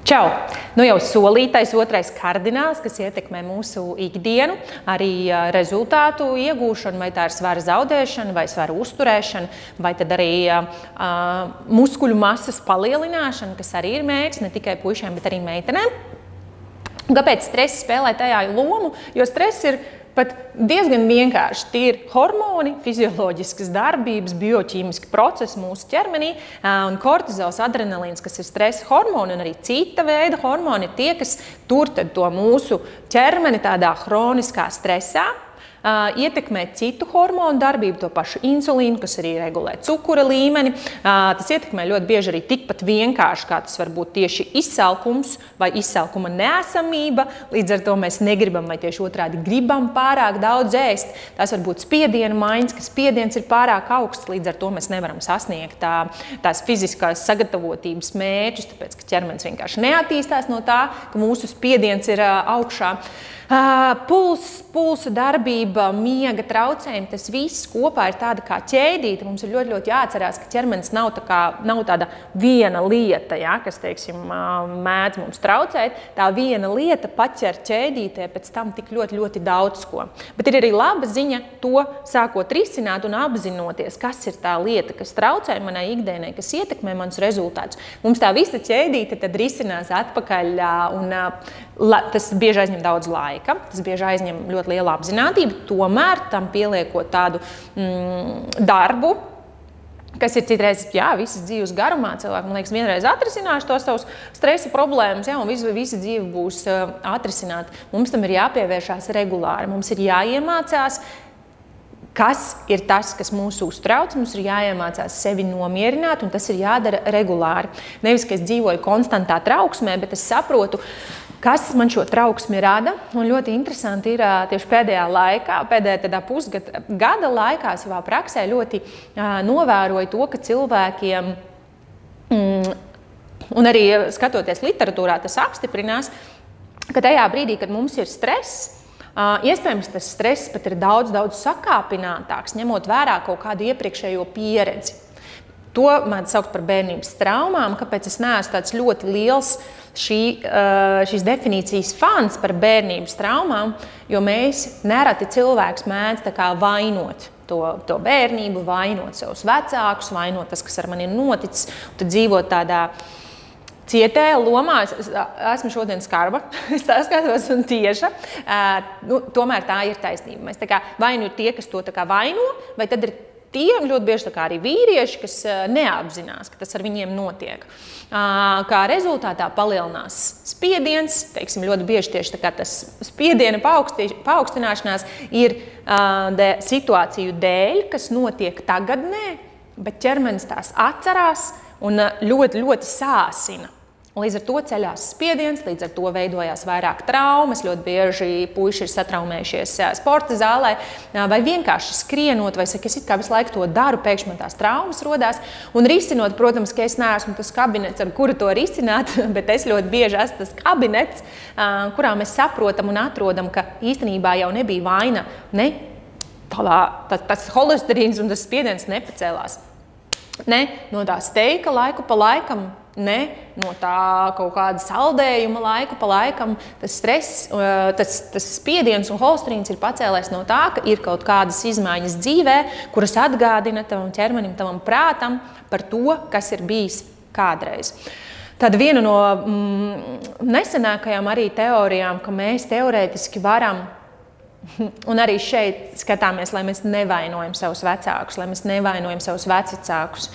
Čau! Nu jau solītais otrais kardināls, kas ietekmē mūsu ikdienu, arī rezultātu iegūšanu, vai tā ir svara zaudēšana, vai svara uzturēšana, vai tad arī muskuļu masas palielināšana, kas arī ir mērķis ne tikai puišiem, bet arī meitenēm. Kāpēc stress spēlē tajā lomu? Jo stress ir pat diezgan vienkārši. Tie ir hormoni, fizioloģiskas darbības, bioķīmiski procesi mūsu ķermenī, un kortizols, adrenalīns, kas ir stresa hormoni, un arī cita veida hormoni, ir tie, kas tur tad to mūsu ķermeni tādā hroniskā stresā, ietekmē citu hormonu darbību, to pašu insulīnu, kas arī regulē cukura līmeni. Tas ietekmē ļoti bieži arī tikpat vienkārši, kā tas var būt tieši izsalkums vai izsalkuma neesamība. Līdz ar to mēs negribam vai tieši otrādi gribam pārāk daudz ēst. Tas var būt spiediena maiņas, ka spiediens ir pārāk augsts, līdz ar to mēs nevaram sasniegt tās fiziskās sagatavotības mērķus, tāpēc, ka ķermenis vienkārši neattīstās no tā, ka mūsu spiediens ir augšā. Pulsa darbība, miega traucējumi, tas viss kopā ir tāda kā ķēdīte. Mums ir ļoti jāatcerās, ka ķermenis nav tāda viena lieta, ja, kas, teiksim, mēdz mums traucēt. Tā viena lieta paķer ķēdītē pēc tam tik ļoti daudz ko. Bet ir arī laba ziņa to sākot risināt un apzinoties, kas ir tā lieta, kas traucē manai ikdienai, kas ietekmē manus rezultātus. Mums tā visa ķēdīte tad risinās atpakaļ un tas bieži aizņem daudz laika, tas bieži aizņem ļoti lielu apzinātību, tomēr tam pieliekot tādu darbu, kas ir citreiz, jā, visas dzīves garumā. Cilvēki, man liekas, vienreiz atrisināšu tos savus stresa problēmas, jā, un visa dzīve būs atrisināta. Mums tam ir jāpievēršās regulāri, mums ir jāiemācās, kas ir tas, kas mūs uztrauc, mums ir jāiemācās sevi nomierināt, un tas ir jādara regulāri. Nevis, ka es dzīvoju konstantā trauksmē, bet es saprotu, kas man šo trauksmi rada. Un ļoti interesanti ir tieši pēdējā pusgada laikā savā praksē ļoti novēroju to, ka cilvēkiem, un arī skatoties literatūrā, tas apstiprinās, ka tajā brīdī, kad mums ir stress, iespējams, tas stress pat ir daudz sakāpinātāks, ņemot vērā kaut kādu iepriekšējo pieredzi. To mēdz saukt par bērnības traumām, kāpēc es neesmu tāds ļoti liels šīs definīcijas fans par bērnības traumām, jo mēs nereti cilvēks mēdz tā kā vainot to bērnību, vainot savus vecākus, vainot tas, kas ar mani ir noticis, un tad dzīvot tādā cietēja lomā. Esmu šodien skarba, es tā skatos un tieša. Tomēr tā ir taisnība. Mēs tā kā vainu ir tie, kas to tā kā vaino, vai tad ir tie ļoti bieži arī vīrieši, kas neapzinās, ka tas ar viņiem notiek. Kā rezultātā palielinās spiediens, teiksim, ļoti bieži tieši tas spiediena paaugstināšanās ir situāciju dēļ, kas notiek tagadnē, bet ķermenis tās atcerās un ļoti sāsina. Līdz ar to ceļās spiediens, līdz ar to veidojās vairāk traumas, ļoti bieži puiši ir satraumējušies sporta zālē, vai vienkārši skrienot, vai saka, es it kā visu laiku to daru, pēkšņi man tās traumas rodās. Un risinot, protams, ka es neesmu tas kabinets, ar kuru to risināt, bet es ļoti bieži esmu tas kabinets, kurā mēs saprotam un atrodam, ka īstenībā jau nebija vaina, ne? Tas holesterīns un tas spiediens nepacēlās. Ne no tā steika laiku pa laikam, ne no tā kaut kāda saldējuma laiku pa laikam. Tas stress, tas spiediens un holesterīns ir pacēlēs no tā, ka ir kaut kādas izmaiņas dzīvē, kuras atgādina tavam ķermenim, tavam prātam par to, kas ir bijis kādreiz. Tad viena no nesenākajām arī teorijām, ka mēs teorētiski varam, un arī šeit skatāmies, lai mēs nevainojam savus vecākus, lai mēs nevainojam savus vecvecākus.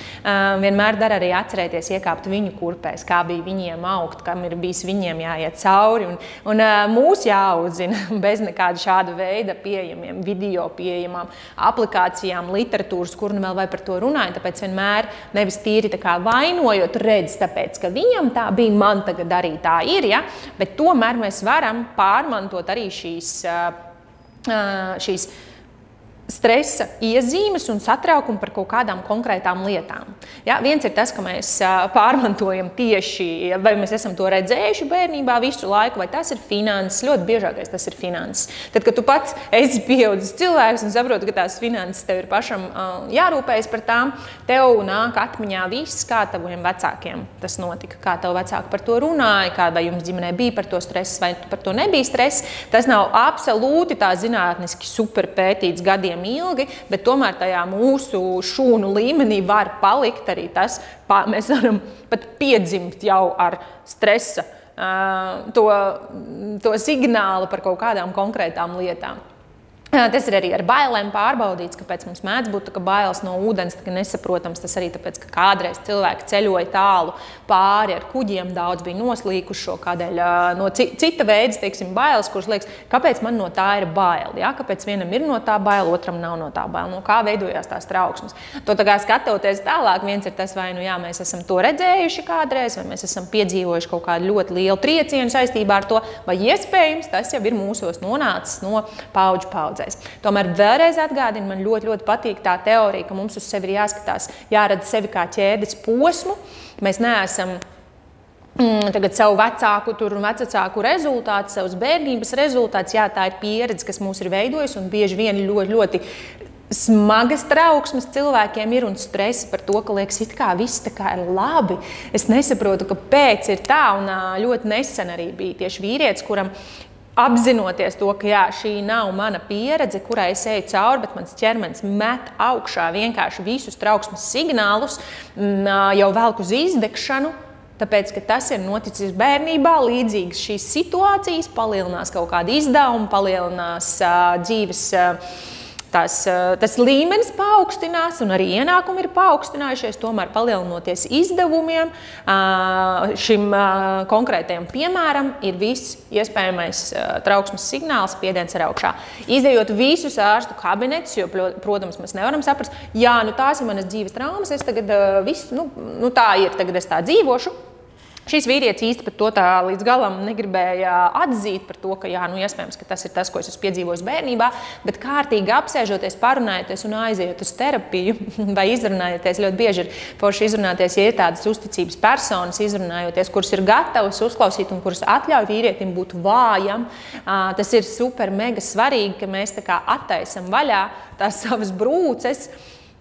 Vienmēr dara arī atcerēties iekāpt viņu kurpēs, kā bija viņiem augt, kam ir bijis viņiem jāiet cauri. Un mūs jāaudzina bez nekāda šāda veida pieejamiem, video pieejamām aplikācijām, literatūras, kur nu vēl vai par to runāju. Tāpēc vienmēr nevis tīri tā kā vainojot, redz, tāpēc, ka viņam tā bija, man tagad arī tā ir, ja? Bet tomēr mēs varam pārmantot arī šīs stresa iezīmes un satraukumu par kaut kādām konkrētām lietām. Ja, viens ir tas, ka mēs pārmantojam tieši, vai mēs esam to redzējuši bērnībā visu laiku, vai tas ir finanses, ļoti biežākais tas ir finanses. Tad, kad tu pats esi pieaudzis cilvēks un saproti, ka tās finanses tev ir pašam jārūpējas par tām, tev nāk atmiņā viss, kā taviem vecākiem tas notika, kā tev vecāki par to runāja, kāda jums ģimenē bija par to stress, vai par to nebija stress. Tas nav absolūti tā zinātniski super pētīts gadiem ilgi, bet tomēr tajā mūsu šūnu līmenī var palikt arī tas, mēs varam pat piedzimt jau ar stresa to signālu par kaut kādām konkrētām lietām. Tas ir arī ar bailēm pārbaudīts, kāpēc mums mēdz būt bailes no ūdens, nesaprotams. Tas arī tāpēc, ka kādreiz cilvēki ceļoja tālu pāri ar kuģiem, daudz bija noslīkuši šo kādēļ no cita veida, teiksim, bailes, kuras liekas, kāpēc man no tā ir bail, ja? Kāpēc vienam ir no tā bail, otram nav no tā bail, no kā veidojās tās trauksmes. To tā kā skatoties tālāk, viens ir tas, vai nu jā, mēs esam to redzējuši kādreiz, vai mēs esam piedzīvojuši kaut kādu ļoti lielu triecienu saistībā ar to, vai iespējams tas jau ir mūsos nonācis no paudžu paudzē. Tomēr vēlreiz atgādinu, man ļoti patīk tā teorija, ka mums uz sevi ir jāskatās, jāredz sevi kā ķēdes posmu. Mēs neesam tagad savu vecāku un vecāku rezultātu, savas bērnības rezultāts. Jā, tā ir pieredze, kas mūs ir veidojusi, un bieži vien ļoti smagas trauksmes cilvēkiem ir un stresi par to, ka liekas, it kā viss tā kā ir labi. Es nesaprotu, kāpēc ir tā, un ļoti nesen arī bija tieši vīrietis, kuram apzinoties to, ka jā, šī nav mana pieredze, kurai es eju cauri, bet mans ķermenis met augšā vienkārši visus trauksmes signālus, jau velk uz izdegšanu, tāpēc, ka tas ir noticis bērnībā, līdzīgas šīs situācijas, palielinās kaut kādi izdevumi, palielinās dzīves, tas līmenis paaugstinās un arī ienākumi ir paaugstinājušies, tomēr palielinoties izdevumiem. Šim konkrētajam piemēram ir viss iespējamais trauksmes signāls, spiediens ir augšā. Izejot visus ārstu kabinetus, jo, protams, mēs nevaram saprast, jā, nu tās ir manas dzīves traumas, es tagad viss, tā ir, tagad es tā dzīvošu. Šis vīrietis īsti par to tā līdz galam negribēja atzīt par to, ka jā, iespējams, ka tas ir tas, ko es esmu piedzīvojis bērnībā, bet kārtīgi apsēžoties, parunājoties un aizejot uz terapiju vai izrunājoties, ļoti bieži ir forši izrunāties, ja ir tādas uzticības personas, izrunājoties, kuras ir gatavas uzklausīt un kuras atļauj vīrietim būt vājam. Tas ir super mega svarīgi, ka mēs tā kā attaisam vaļā tās savas brūces,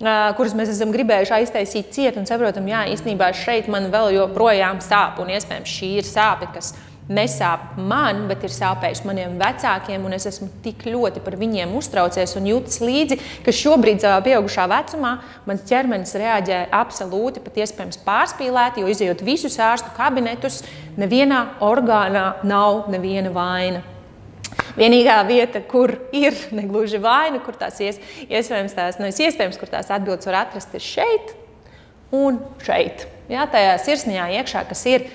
kuras mēs esam gribējuši aiztaisīt ciet un saprotam, jā, īstenībā šeit man vēl joprojām sāp, un iespējams šī ir sāpe, kas nesāp man, bet ir sāpējuši maniem vecākiem, un es esmu tik ļoti par viņiem uztraucies un jūtas līdzi, ka šobrīd savā pieaugušā vecumā mans ķermenis reaģē absolūti, pat iespējams pārspīlēti, jo izejot visus ārstu kabinetus, nevienā orgānā nav neviena vaina. Vienīgā vieta, kur ir negluži vaina, kur tās iespējams, kur tās atbildes var atrast, ir šeit un šeit. Jā, tajā sirsniņā iekšā, kas ir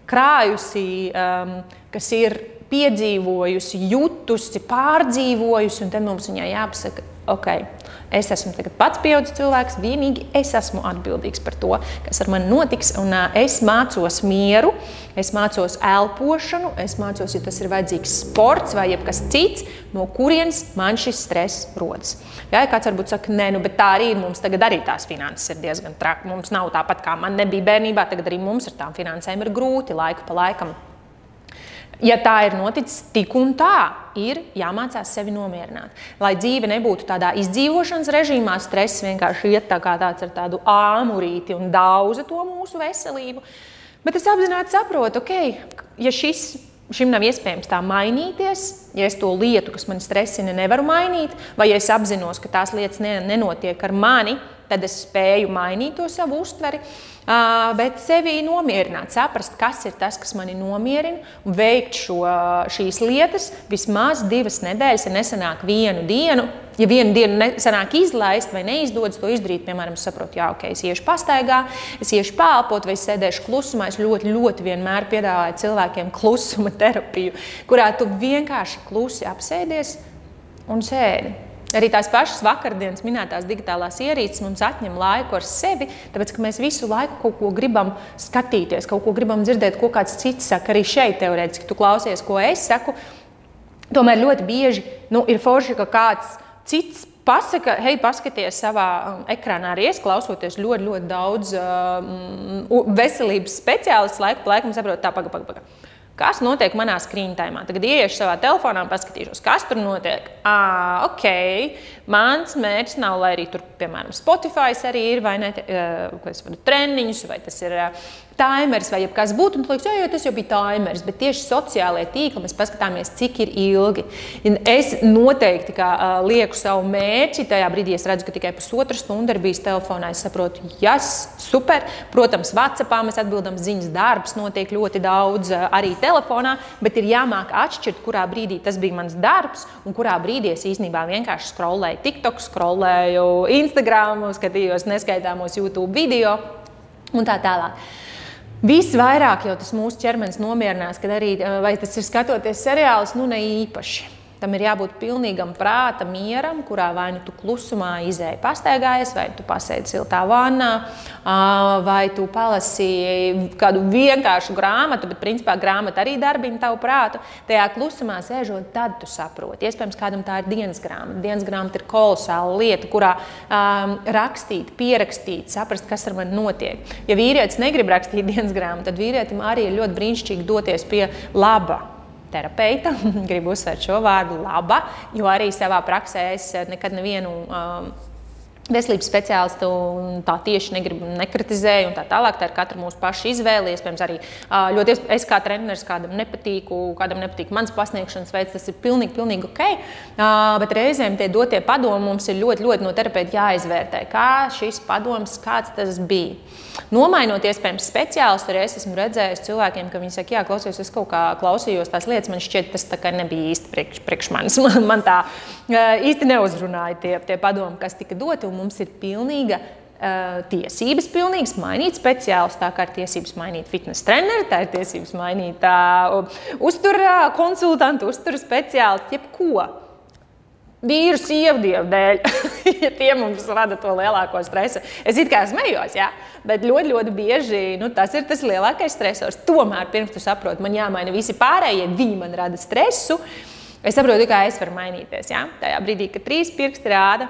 krājusi, kas ir piedzīvojusi, jutusi, pārdzīvojusi, un tad mums viņai jāpasaka, ok, es esmu tagad pats pieaudzis cilvēks, vienīgi es esmu atbildīgs par to, kas ar mani notiks, un es mācos mieru, es mācos elpošanu, es mācos, ja tas ir vajadzīgs sports vai jebkas cits, no kurienes man šis stress rodas. Jā, kāds varbūt saka, nē, bet tā arī ir, mums tagad arī tās finanses ir diezgan traki, mums nav tāpat kā man nebija bērnībā, tagad arī mums ar tām finansēm ir grūti laiku pa laikam. Ja tā ir noticis, tik un tā ir jāmācās sevi nomierināt. Lai dzīve nebūtu tādā izdzīvošanas režīmā, stress vienkārši iet tā kā tāds ar tādu āmurīti un dauza to mūsu veselību. Bet es apzināti saprotu, ok, ja šim nav iespējams tā mainīties, ja es to lietu, kas mani stresina, nevaru mainīt, vai ja es apzinos, ka tās lietas nenotiek ar mani, tad es spēju mainīt to savu uztveri, bet sevi nomierināt, saprast, kas ir tas, kas mani nomierina, un veikt šīs lietas vismaz 2 nedēļas, ja nesanāk vienu dienu. Ja vienu dienu nesanāk izlaist vai neizdodas to izdarīt, piemēram, es saprotu, jā, ok, es iešu pastaigā, es iešu pālpot vai es sēdēšu klusumā, es ļoti vienmēr piedāvāju cilvēkiem klusuma terapiju, kurā tu vienkārši klusi apsēdies un sēdi. Arī tās pašas vakardienas minētās digitālās ierīces mums atņem laiku ar sevi, tāpēc, ka mēs visu laiku kaut ko gribam skatīties, kaut ko gribam dzirdēt, ko kāds cits saka. Arī šeit teorētiski tu klausies, ko es saku. Tomēr ļoti bieži ir forši, ka kāds cits pasaka, hei, paskaties savā ekrānā arī klausoties ļoti, ļoti daudz veselības speciālistu laiku pa laikam saprot tā, paga. Kas notiek manā screen timā? Tagad ieiešu savā telefonā un paskatīšos, kas tur notiek. Ok, mans mērķis nav, lai arī tur, piemēram, Spotify arī ir, vai ne, ka es vadu treniņus, vai tas ir timers vai jebkas būtu, un tu liekas, jo tas jau bija timers, bet tieši sociālajie tīkli mēs paskatāmies, cik ir ilgi. Es noteikti lieku savu mērķi, tajā brīdī es redzu, ka tikai pusotru stundu ir bijis telefonā, es saprotu, super, protams, WhatsAppā mēs atbildam ziņas, darbs notiek ļoti daudz arī telefonā, bet ir jāmāk atšķirt, kurā brīdī tas bija mans darbs, un kurā brīdī es īstenībā vienkārši scrollēju TikTok, scrollēju Instagram, skatījos neskaitāmos YouTube video un tā tālāk. Visvairāk jau tas mūsu ķermenis nomierinās, kad arī, vai tas ir skatoties seriālus, ne īpaši. Tam ir jābūt pilnīgam prāta mieram, kurā vai nu tu klusumā izēji pastaigājies, vai tu pasēdi siltā vannā, vai tu palasi kādu vienkāršu grāmatu, bet principā grāmata arī darbina tavu prātu. Tajā klusumā sēžot, tad tu saproti. Iespējams, kādam tā ir dienas grāmata. Dienas grāmata ir kolosāla lieta, kurā rakstīt, pierakstīt, saprast, kas ar mani notiek. Ja vīrietis negrib rakstīt dienas grāmatu, tad vīrietim arī ir ļoti brīnišķīgi doties pie laba terapeita, gribu uzsvērt šo vārdu laba, jo arī savā praksē es nekad nevienu veselības speciālistu tā tieši nekritizēju un tā tālāk. Tā ir katra mūsu paša izvēle. Iespējams, arī ļoti es kā treneris kādam nepatīk mans pasniegšanas veids, tas ir pilnīgi ok. Bet reizēm tie dotie padomi mums ir ļoti no terapeita jāizvērtē, kā šis padoms, kāds tas bija. Nomainot iespējams speciālistu, arī es esmu redzējis cilvēkiem, ka viņi saka, jā, klausies, es kaut kā klausījos tās lietas, man šķiet, tas tā kā nebija īsti priekš manis. Man tā īsti neuzrunāja tie padomi, kas tika doti, un mums ir pilnīga tiesības mainīt speciālistu, tā kā ir tiesības mainīt fitness treneri, tā ir tiesības mainīt uztura konsultantu, uztura speciālistu, jebko. Vīru sievdievu dēļ, ja tie mums rada to lielāko stresu. Es it kā smējos, jā, bet ļoti bieži tas ir tas lielākais stresors. Tomēr pirms tu saproti, man jāmaina visi pārējie, viņi man rada stresu. Es saprotu, kā es varu mainīties. Jā? Tajā brīdī, kad 3 pirksti rāda,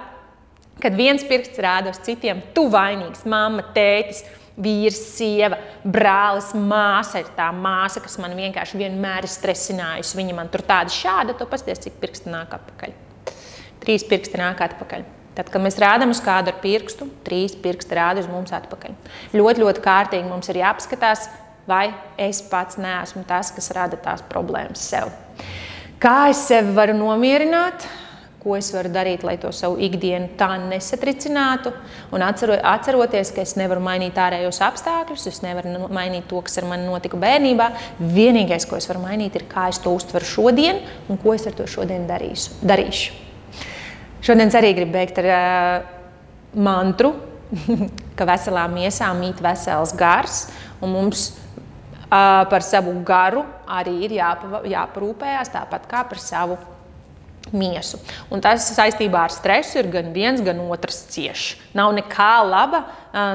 kad viens pirksts rāda uz citiem, tu vainīgs, mamma, tētis, vīrs, sieva, brālis, māsa ir tā māsa, kas man vienkārši vienmēr ir stresinājusi. Viņa man tur tāda šāda, tu pasties, cik pirksti nāk atpakaļ. 3 pirksti nāk atpakaļ. Tad, kad mēs rādām uz kādu ar pirkstu, 3 pirksti rāda uz mums atpakaļ. Ļoti kārtīgi mums ir jāpaskatās, vai es pats neesmu tas, kas rada tās problēmas sev. Kā es sevi varu nomierināt, ko es varu darīt, lai to savu ikdienu tā nesatricinātu, un atceroties, ka es nevaru mainīt ārējos apstākļus, es nevaru mainīt to, kas ar mani notika bērnībā. Vienīgais, ko es varu mainīt, ir kā es to uztveru šodien un ko es ar to šodien darīšu. Šodien arī gribu beigt ar mantru, ka veselā miesā mīt vesels gars, un mums par savu garu arī ir jāparūpējās tāpat kā par savu miesu. Un tas saistībā ar stresu ir gan viens, gan otrs cieši. Nav nekā laba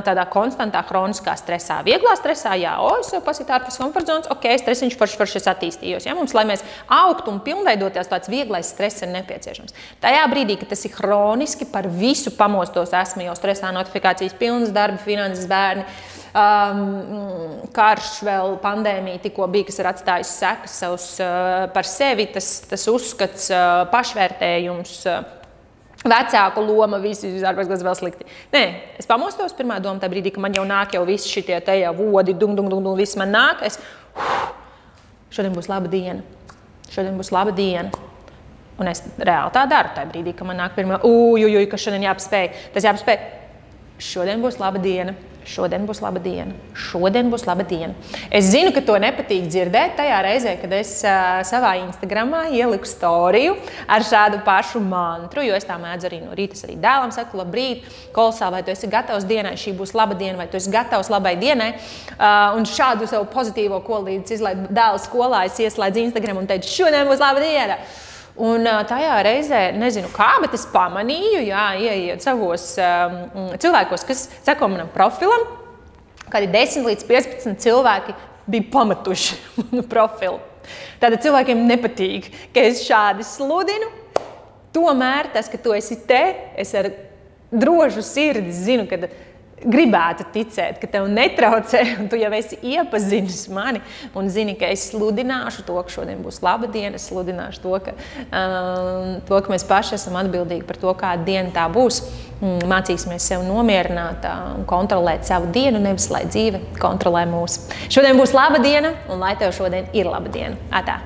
tādā konstantā, hroniskā stresā. Vieglā stresā, jā, es jau pasitu ārpus komfortzonas, ok, stresiņš forši es attīstījos. Ja? Mums, lai mēs augtu un pilnveidoties, tāds vieglais stress ir nepieciešams. Tajā brīdī, kad tas ir hroniski, par visu pamostos esmu jau stresā, notifikācijas pilnas, darbi, finanses, bērni, karš vēl, pandēmija tikko bija, kas ir atstājis sekas savus par sevi, tas uzskats, pašvērtējums, vecāku loma, visi ārpēc, kas vēl slikti. Nē, es pamostos pirmā doma tā brīdī, ka man jau nāk jau visi šitie te jau vodi, viss man nāk, šodien būs laba diena. Šodien būs laba diena. Un es reāli tā daru tajā brīdī, ka man nāk pirmā, ka šodien jāpaspēj. Tas jāpaspēj. Šodien būs laba diena. Šodien būs laba diena. Šodien būs laba diena. Es zinu, ka to nepatīk dzirdēt tajā reizē, kad es savā Instagramā ieliku storiju ar šādu pašu mantru, jo es tā mēdzu arī no rīta arī dēlam saku, labrīt, kolosāli, vai tu esi gatavs dienai, šī būs laba diena, vai tu esi gatavs labai dienai. Un šādu savu pozitīvo kolīdzi izlaidu dēlu skolā, es ieslēdzu Instagram un teicu, šodien būs laba diena. Un tajā reizē, nezinu kā, bet es pamanīju, ieiet savos cilvēkos, kas seko manam profilam, kādi 10 līdz 15 cilvēki bija pametuši manu profilu. Tātad cilvēkiem nepatīk, ka es šādi sludinu, tomēr tas, ka tu esi te, es ar drošu sirdi zinu, ka gribētu ticēt, ka tev netraucē, un tu jau esi iepazinis mani un zini, ka es sludināšu to, ka šodien būs laba diena, es sludināšu to, ka mēs paši esam atbildīgi par to, kāda diena tā būs. Mācīsimies sev nomierināt un kontrolēt savu dienu, nevis lai dzīve kontrolē mūs. Šodien būs laba diena, un lai tev šodien ir laba diena. Atā!